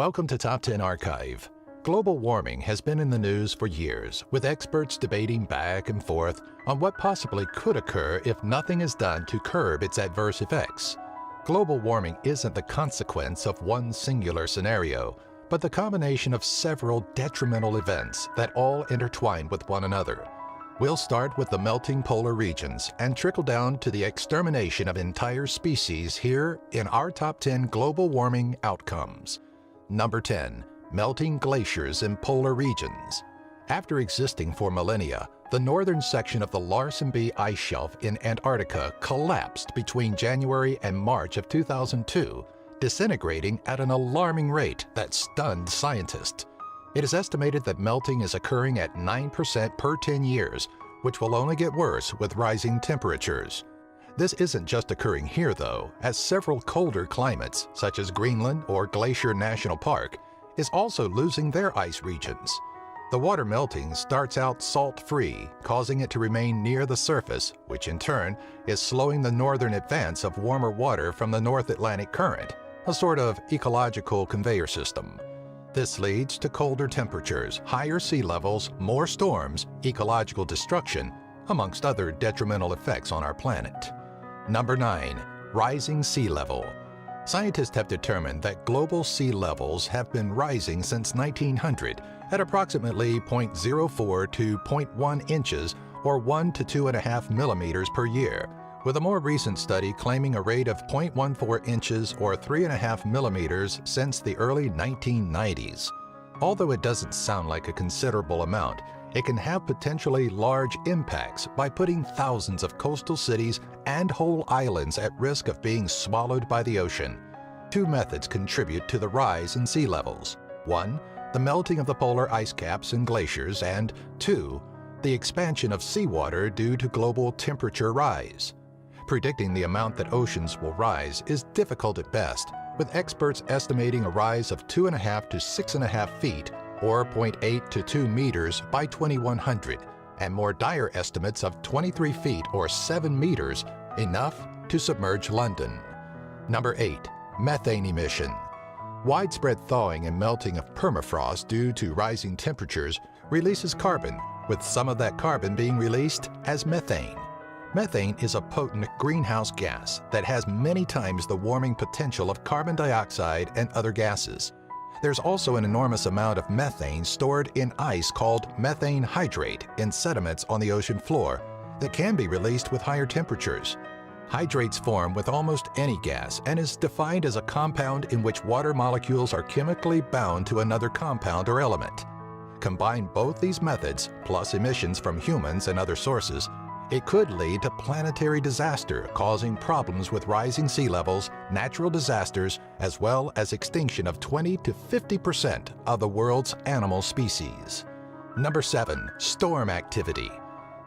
Welcome to Top 10 Archive. Global warming has been in the news for years, with experts debating back and forth on what possibly could occur if nothing is done to curb its adverse effects. Global warming isn't the consequence of one singular scenario, but the combination of several detrimental events that all intertwine with one another. We'll start with the melting polar regions and trickle down to the extermination of entire species here in our Top 10 global warming outcomes. Number 10. Melting glaciers in polar regions. After existing for millennia, the northern section of the Larsen B ice shelf in Antarctica collapsed between January and March of 2002, disintegrating at an alarming rate that stunned scientists. It is estimated that melting is occurring at 9% per 10 years, which will only get worse with rising temperatures. This isn't just occurring here, though, as several colder climates, such as Greenland or Glacier National Park, is also losing their ice regions. The water melting starts out salt-free, causing it to remain near the surface, which in turn is slowing the northern advance of warmer water from the North Atlantic Current, a sort of ecological conveyor system. This leads to colder temperatures, higher sea levels, more storms, ecological destruction, amongst other detrimental effects on our planet. Number 9. Rising sea level. Scientists have determined that global sea levels have been rising since 1900 at approximately 0.04 to 0.1 inches or 1 to 2.5 millimeters per year, with a more recent study claiming a rate of 0.14 inches or 3.5 millimeters since the early 1990s. Although it doesn't sound like a considerable amount, it can have potentially large impacts by putting thousands of coastal cities and whole islands at risk of being swallowed by the ocean. Two methods contribute to the rise in sea levels. 1. The melting of the polar ice caps and glaciers, and 2. The expansion of seawater due to global temperature rise. Predicting the amount that oceans will rise is difficult at best, with experts estimating a rise of 2.5 to 6.5 feet or 0.8 to 2 meters by 2100, and more dire estimates of 23 feet or 7 meters, enough to submerge London. Number 8. Methane emission. Widespread thawing and melting of permafrost due to rising temperatures releases carbon, with some of that carbon being released as methane. Methane is a potent greenhouse gas that has many times the warming potential of carbon dioxide and other gases. There's also an enormous amount of methane stored in ice called methane hydrate in sediments on the ocean floor that can be released with higher temperatures. Hydrates form with almost any gas and is defined as a compound in which water molecules are chemically bound to another compound or element. Combine both these methods, plus emissions from humans and other sources, it could lead to planetary disaster, causing problems with rising sea levels, natural disasters, as well as extinction of 20 to 50% of the world's animal species. Number 7. Storm activity.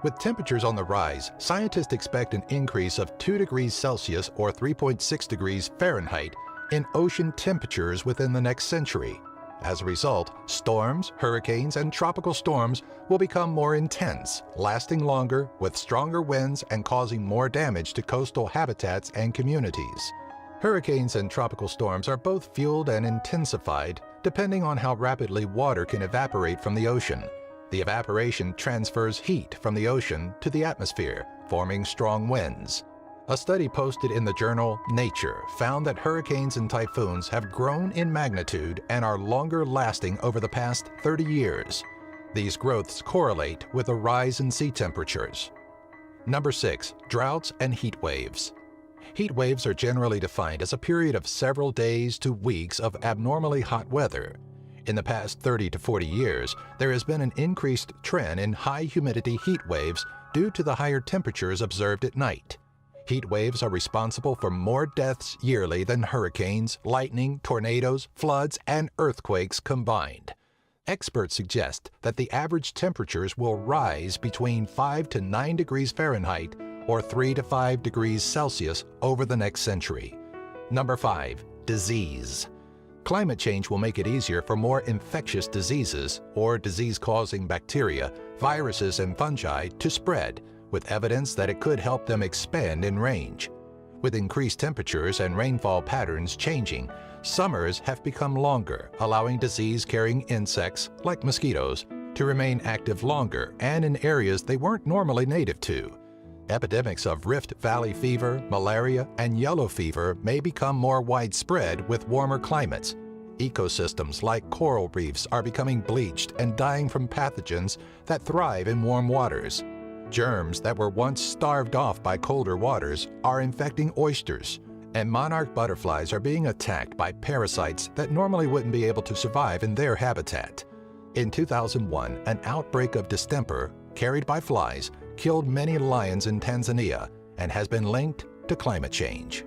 With temperatures on the rise, scientists expect an increase of 2 degrees Celsius or 3.6 degrees Fahrenheit in ocean temperatures within the next century. As a result, storms, hurricanes, and tropical storms will become more intense, lasting longer, with stronger winds and causing more damage to coastal habitats and communities. Hurricanes and tropical storms are both fueled and intensified depending on how rapidly water can evaporate from the ocean. The evaporation transfers heat from the ocean to the atmosphere, forming strong winds. A study posted in the journal Nature found that hurricanes and typhoons have grown in magnitude and are longer lasting over the past 30 years. These growths correlate with a rise in sea temperatures. Number 6. Droughts and heat waves. Heat waves are generally defined as a period of several days to weeks of abnormally hot weather. In the past 30 to 40 years, there has been an increased trend in high humidity heat waves due to the higher temperatures observed at night. Heat waves are responsible for more deaths yearly than hurricanes, lightning, tornadoes, floods, and earthquakes combined. Experts suggest that the average temperatures will rise between 5 to 9 degrees Fahrenheit or 3 to 5 degrees Celsius over the next century. Number 5. Disease. Climate change will make it easier for more infectious diseases or disease-causing bacteria, viruses, and fungi to spread, with evidence that it could help them expand in range. With increased temperatures and rainfall patterns changing, summers have become longer, allowing disease-carrying insects, like mosquitoes, to remain active longer and in areas they weren't normally native to. Epidemics of Rift Valley fever, malaria, and yellow fever may become more widespread with warmer climates. Ecosystems like coral reefs are becoming bleached and dying from pathogens that thrive in warm waters. Germs that were once starved off by colder waters are infecting oysters, and monarch butterflies are being attacked by parasites that normally wouldn't be able to survive in their habitat. In 2001, an outbreak of distemper, carried by flies, killed many lions in Tanzania and has been linked to climate change.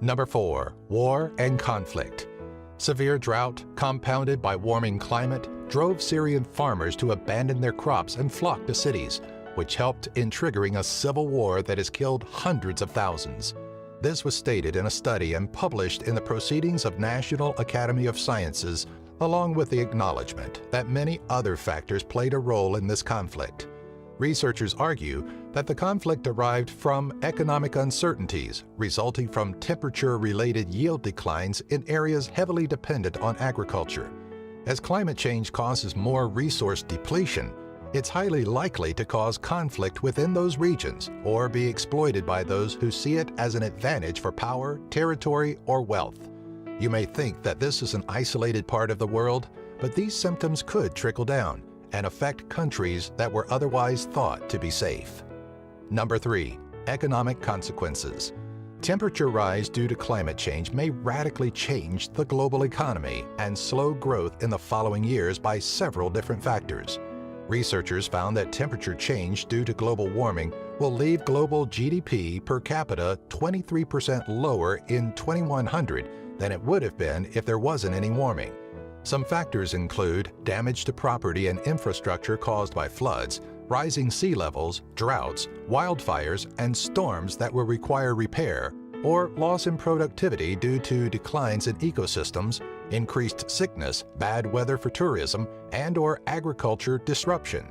Number 4, war and conflict. Severe drought, compounded by warming climate, drove Syrian farmers to abandon their crops and flock to cities, which helped in triggering a civil war that has killed hundreds of thousands. This was stated in a study and published in the Proceedings of National Academy of Sciences, along with the acknowledgement that many other factors played a role in this conflict. Researchers argue that the conflict derived from economic uncertainties resulting from temperature-related yield declines in areas heavily dependent on agriculture. As climate change causes more resource depletion, it's highly likely to cause conflict within those regions or be exploited by those who see it as an advantage for power, territory, or wealth. You may think that this is an isolated part of the world, but these symptoms could trickle down and affect countries that were otherwise thought to be safe. Number 3, economic consequences. Temperature rise due to climate change may radically change the global economy and slow growth in the following years by several different factors. Researchers found that temperature change due to global warming will leave global GDP per capita 23% lower in 2100 than it would have been if there wasn't any warming. Some factors include damage to property and infrastructure caused by floods, rising sea levels, droughts, wildfires, and storms that will require repair, or loss in productivity due to declines in ecosystems, increased sickness, bad weather for tourism, and/or agriculture disruption.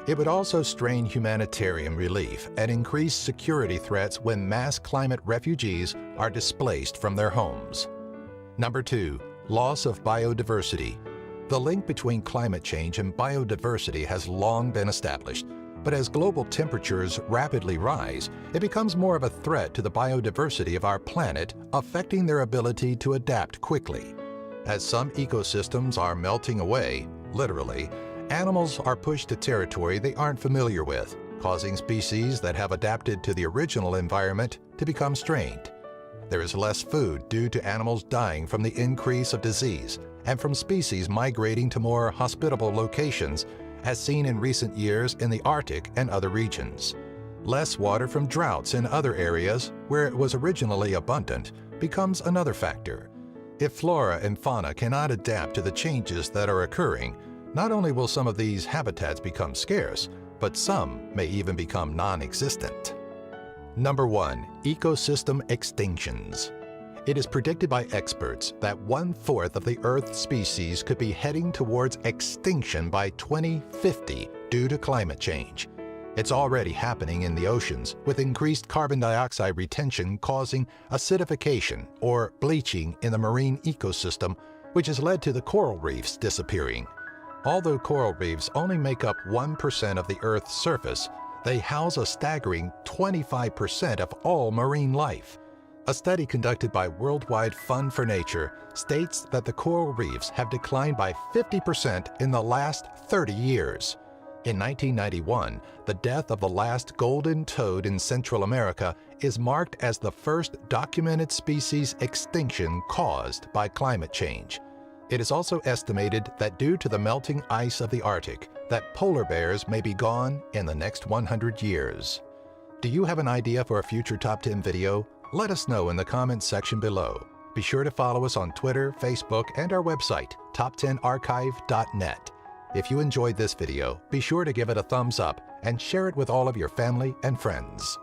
It would also strain humanitarian relief and increase security threats when mass climate refugees are displaced from their homes. Number 2, loss of biodiversity. The link between climate change and biodiversity has long been established, but as global temperatures rapidly rise, it becomes more of a threat to the biodiversity of our planet, affecting their ability to adapt quickly. As some ecosystems are melting away, literally, animals are pushed to territory they aren't familiar with, causing species that have adapted to the original environment to become strained. There is less food due to animals dying from the increase of disease and from species migrating to more hospitable locations, as seen in recent years in the Arctic and other regions. Less water from droughts in other areas where it was originally abundant becomes another factor. If flora and fauna cannot adapt to the changes that are occurring, not only will some of these habitats become scarce, but some may even become non-existent. Number 1, ecosystem extinctions. It is predicted by experts that 1/4 of the Earth's species could be heading towards extinction by 2050 due to climate change. It's already happening in the oceans, with increased carbon dioxide retention causing acidification or bleaching in the marine ecosystem, which has led to the coral reefs disappearing. Although coral reefs only make up 1% of the Earth's surface, they house a staggering 25% of all marine life. A study conducted by Worldwide Fund for Nature states that the coral reefs have declined by 50% in the last 30 years. In 1991, the death of the last golden toad in Central America is marked as the first documented species extinction caused by climate change. It is also estimated that due to the melting ice of the Arctic, that polar bears may be gone in the next 100 years. Do you have an idea for a future Top 10 video? Let us know in the comments section below. Be sure to follow us on Twitter, Facebook, and our website, top10archive.net. If you enjoyed this video, be sure to give it a thumbs up and share it with all of your family and friends.